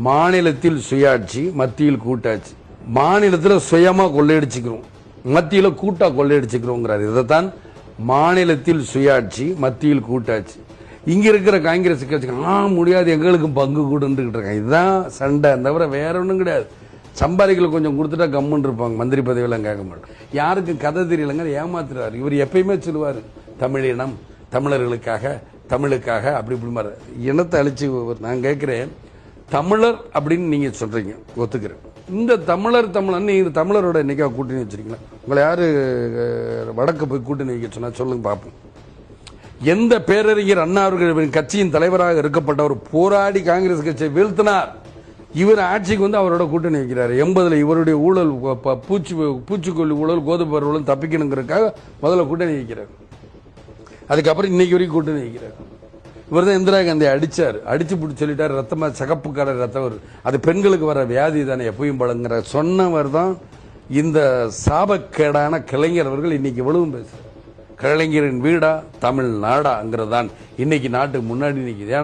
மாநிலத்தில் சுயாட்சி, மத்தியில் கூட்டாட்சி. மாநிலத்தில் சுயமா கொள்ளையடிச்சுக்கிறோம், மத்தியில கூட்டா கொள்ளையடிச்சுக்கிறோங்கிறார். இதைத்தான் மாநிலத்தில் சுயாட்சி, மத்தியில் கூட்டாட்சி. இங்க இருக்கிற காங்கிரஸ் கட்சி முடியாது, எங்களுக்கும் பங்கு கூடுன்னு இருக்காங்க. இதுதான் சண்டை, தவிர வேற ஒன்றும் கிடையாது. சம்பாதிகளை கொஞ்சம் கொடுத்துட்டா கம்முன்னு இருப்பாங்க, மந்திரி பதவியெல்லாம் கேட்க மாட்டோம். யாருக்கும் கதை தெரியலங்க, ஏமாத்துறாரு. இவர் எப்பயுமே சொல்லுவார், தமிழினம், தமிழர்களுக்காக, தமிழுக்காக, அப்படி இப்படி மாதிரி இனத்தை அழிச்சு. நான் கேட்கிறேன், தமிழர் அப்படின்னு நீங்க சொல்றீங்க, ஒத்துக்கிறேன். இந்த தமிழர் நீங்க தமிழரோட என்னைக்கா கூட்டணி வச்சிருக்கீங்களா? உங்களை யாரு வடக்கு போய் கூட்டணி வைக்க சொன்னா சொல்லுங்க பார்ப்போம். எந்த பேரறிஞர் அண்ணா அவர்கள் கட்சியின் தலைவராக இருக்கப்பட்டவர் போராடி காங்கிரஸ் கட்சியை வீழ்த்தினார். இவர் ஆட்சிக்கு வந்து அவரோட கூட்டணி வைக்கிறார். 80 இவருடைய ஊழல், பூச்சிக்கொல்லி ஊழல், கோதுமை ஊழல் தப்பிக்கணுங்கிறதுக்காக முதல்ல கூட்டணி வைக்கிறார். அதுக்கப்புறம் இன்னைக்கு வரைக்கும் கூட்டணி வைக்கிறார். இவர் தான் இந்திரா காந்தி அடிச்சார், அடிச்சு பிடிச்சி சொல்லிட்டார், ரத்தமா சகப்பு கடை ரத்தம், அது பெண்களுக்கு வர வியாதி தானே எப்பயும் பழங்குற சொன்னவர் தான் இந்த சாபக்கேடான கலைஞர் அவர்கள். இன்னைக்கு எவ்வளவு பேசுறார். கலைஞரின் வீடா தமிழ்நாடாங்கிறது தான் இன்னைக்கு நாட்டுக்கு முன்னாடி நிற்குது.